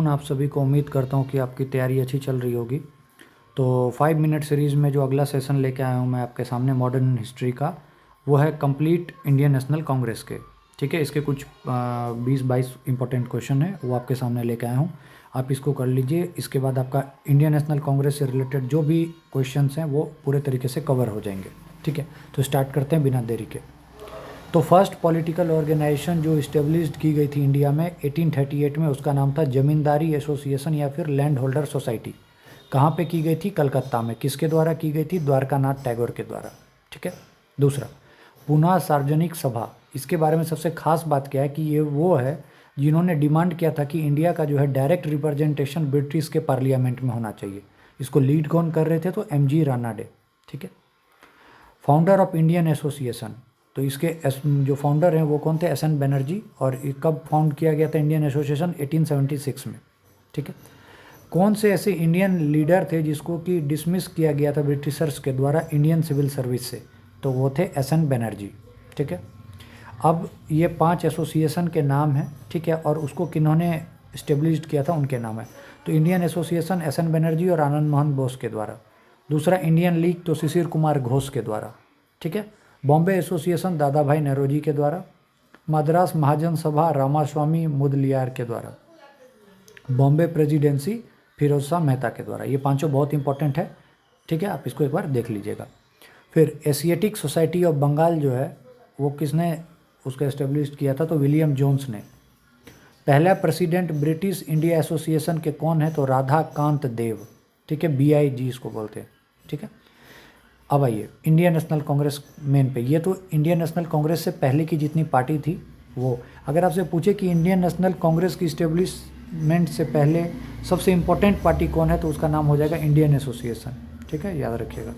Afternoon आप सभी को। उम्मीद करता हूँ कि आपकी तैयारी अच्छी चल रही होगी। तो 5 मिनट सीरीज़ में जो अगला सेशन लेके आया हूँ मैं आपके सामने मॉडर्न हिस्ट्री का, वो है कंप्लीट इंडियन नेशनल कांग्रेस के। ठीक है, इसके कुछ 20-22 इंपॉर्टेंट क्वेश्चन है, वो आपके सामने लेके आया हूँ। आप इसको कर लीजिए। इसके बाद आपका इंडियन नेशनल कांग्रेस से रिलेटेड जो भी क्वेश्चंस हैं वो पूरे तरीके से कवर हो जाएंगे। ठीक है, तो स्टार्ट करते हैं बिना देरी के। तो फर्स्ट पॉलिटिकल ऑर्गेनाइजेशन जो इस्टेब्लिश्ड की गई थी इंडिया में 1838 में, उसका नाम था जमींदारी एसोसिएशन या फिर लैंड होल्डर सोसाइटी। कहाँ पे की गई थी? कलकत्ता में। किसके द्वारा की गई थी? द्वारकानाथ टैगोर के द्वारा। ठीक है। दूसरा, पुनः सार्वजनिक सभा। इसके बारे में सबसे खास बात क्या है कि ये वो है जिन्होंने डिमांड किया था कि इंडिया का जो है डायरेक्ट रिप्रेजेंटेशन ब्रिटिश के पार्लियामेंट में होना चाहिए। इसको लीड कौन कर रहे थे? तो MG रानाडे। ठीक है। फाउंडर ऑफ इंडियन एसोसिएशन, तो इसके जो फाउंडर हैं वो कौन थे? SN बनर्जी। और कब फाउंड किया गया था इंडियन एसोसिएशन? 1876 में। ठीक है। कौन से ऐसे इंडियन लीडर थे जिसको कि डिसमिस किया गया था ब्रिटिशर्स के द्वारा इंडियन सिविल सर्विस से? तो वो थे SN बनर्जी। ठीक है। अब ये 5 एसोसिएशन के नाम हैं। ठीक है, और उसको किन्होंने इस्टेब्लिश्ड किया था उनके नाम है। तो इंडियन एसोसिएशन SN बनर्जी और आनंद मोहन बोस के द्वारा। दूसरा, इंडियन लीग तो शिशिर कुमार घोष के द्वारा। ठीक है। बॉम्बे एसोसिएशन दादा भाई नौरोजी के द्वारा। मद्रास महाजन सभा रामास्वामी मुदलियार के द्वारा। बॉम्बे प्रेसिडेंसी फिरोज शाह मेहता के द्वारा। ये पांचों बहुत इंपॉर्टेंट है। ठीक है, आप इसको एक बार देख लीजिएगा। फिर एशियाटिक सोसाइटी ऑफ बंगाल जो है वो किसने उसका एस्टेब्लिश किया था? तो विलियम जोन्स ने। पहला प्रेसिडेंट ब्रिटिश इंडिया एसोसिएशन के कौन है? तो राधा कांत देव। ठीक है, BIG इसको बोलते हैं। ठीक है। अब आइए इंडियन नेशनल कांग्रेस मेन पे। ये तो इंडियन नेशनल कांग्रेस से पहले की जितनी पार्टी थी वो। अगर आपसे पूछे कि इंडियन नेशनल कांग्रेस की इस्टेब्लिशमेंट से पहले सबसे इम्पोर्टेंट पार्टी कौन है, तो उसका नाम हो जाएगा इंडियन एसोसिएशन। ठीक है, याद रखिएगा।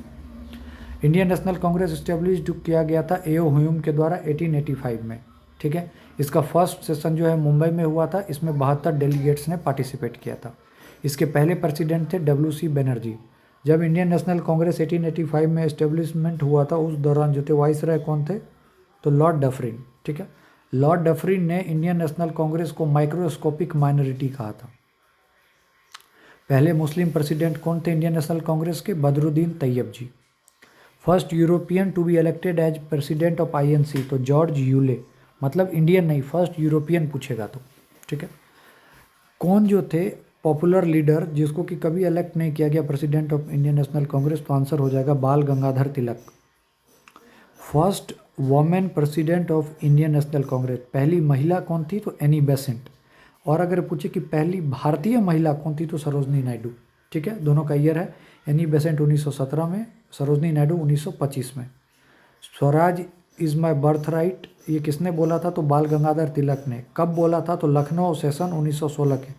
इंडियन नेशनल कांग्रेस इस्टेब्लिश किया गया था AO ह्यूम के द्वारा 1885 में। ठीक है। इसका फर्स्ट सेशन जो है मुंबई में हुआ था। इसमें 72 डेलीगेट्स ने पार्टिसिपेट किया था। इसके पहले प्रेसिडेंट थे WC बनर्जी। जब इंडियन नेशनल कांग्रेस 1885 में इस्टेब्लिशमेंट हुआ था उस दौरान जो थे वाइसराय कौन थे? तो लॉर्ड डफरिन। ठीक है। लॉर्ड डफरिन ने इंडियन नेशनल कांग्रेस को माइक्रोस्कोपिक माइनॉरिटी कहा था। पहले मुस्लिम प्रेसिडेंट कौन थे इंडियन नेशनल कांग्रेस के? Badruddin Tyab ji. First European to be elected as president of INC, तो जॉर्ज यूले। मतलब इंडियन नहीं, फर्स्ट यूरोपियन पूछेगा तो। ठीक है। कौन जो थे पॉपुलर लीडर जिसको कि कभी इलेक्ट नहीं किया गया president of Indian National Congress? तो आंसर हो जाएगा Bal Gangadhar Tilak. First women president of Indian National Congress, पहली महिला कौन थी? तो एनी बेसेंट। और अगर पूछे कि पहली भारतीय महिला कौन थी? तो सरोजनी नायडू। ठीक है, दोनों का ईयर है। एनी बेसेंट 1917 में, सरोजनी नायडू 1925 में। Swaraj is my birth right, ये किसने बोला था? तो बाल गंगाधर तिलक ने। कब बोला था? तो लखनऊ सेशन 1916 के।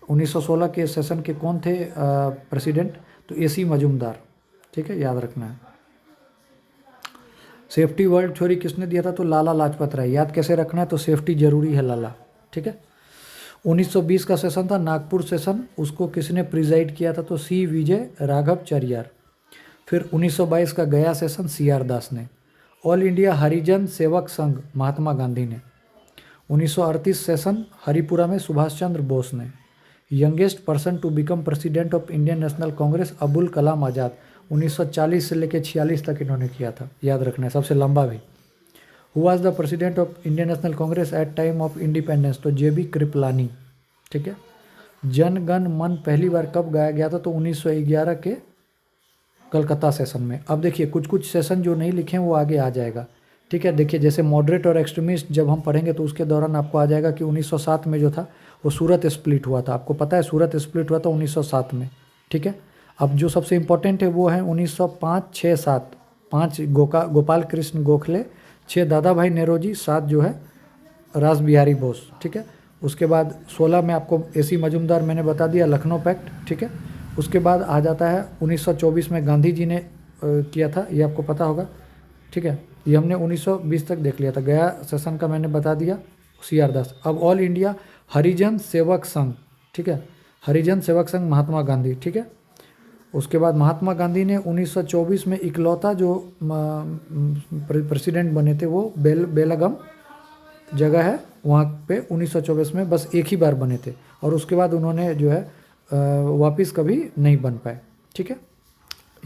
1916 के सेशन के कौन थे प्रेसिडेंट? तो AC मजूमदार। ठीक है, याद रखना है। सेफ्टी वर्ल्ड थ्योरी किसने दिया था? तो लाला लाजपत राय। याद कैसे रखना है? तो सेफ्टी जरूरी है लाला। ठीक है। 1920 का सेशन था नागपुर सेशन, उसको किसने प्रिजाइड किया था? तो C विजय राघव चरियार। फिर 1922 का गया सेशन CR दास ने। ऑल इंडिया हरिजन सेवक संघ महात्मा गांधी ने। 1938 सेशन हरिपुरा में सुभाष चंद्र बोस ने। Youngest person to become president of Indian National Congress Abul Kalam Azad. 1940 से लेकर 46 तक इन्होंने किया था। याद रखना है, सबसे लंबा भी। Who was the president of Indian National Congress at time of independence? तो JB कृपलानी। ठीक है। जन गण मन पहली बार कब गाया गया था? तो 1911 के कलकत्ता सेशन में। अब देखिए कुछ कुछ सेशन जो नहीं लिखे हैं वो आगे आ जाएगा। ठीक है, देखिए जैसे मॉडरेट और एक्सट्रीमिस्ट जब हम पढ़ेंगे तो उसके दौरान आपको आ जाएगा कि 1907 में जो था वो सूरत स्प्लिट हुआ था। आपको पता है सूरत स्प्लिट हुआ था 1907 में। ठीक है। अब जो सबसे इम्पोर्टेंट है वो है 1905, 6, 7। 5 गोपाल कृष्ण गोखले, 6 दादा भाई नेरोजी, 7 जो है रास बिहारी बोस। ठीक है। उसके बाद 16 में आपको AC मजूमदार मैंने बता दिया, लखनऊ पैक्ट। ठीक है। उसके बाद आ जाता है 1924 में गांधी जी ने किया था, ये आपको पता होगा। ठीक है, ये हमने 1920 तक देख लिया था। गया सेशन का मैंने बता दिया, CR दास। अब ऑल इंडिया हरिजन सेवक संघ। ठीक है, हरिजन सेवक संघ महात्मा गांधी। ठीक है। उसके बाद महात्मा गांधी ने 1924 में इकलौता जो प्रेसिडेंट बने थे वो बेलगाम जगह है वहाँ पे 1924 में बस एक ही बार बने थे और उसके बाद उन्होंने जो है वापस कभी नहीं बन पाए। ठीक है,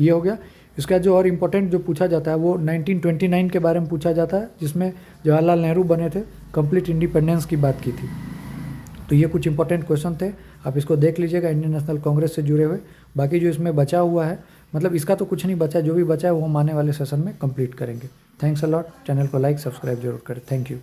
ये हो गया। इसका जो और इम्पोर्टेंट जो पूछा जाता है वो 1929 के बारे में पूछा जाता है, जिसमें जवाहरलाल नेहरू बने थे, कंप्लीट इंडिपेंडेंस की बात की थी। तो ये कुछ इंपॉर्टेंट क्वेश्चन थे, आप इसको देख लीजिएगा इंडियन नेशनल कांग्रेस से जुड़े हुए। बाकी जो इसमें बचा हुआ है, मतलब इसका तो कुछ नहीं बचा, जो भी बचा है वो हम आने वाले सेशन में कंप्लीट करेंगे। Thanks a lot. चैनल को लाइक सब्सक्राइब जरूर करें। Thank you.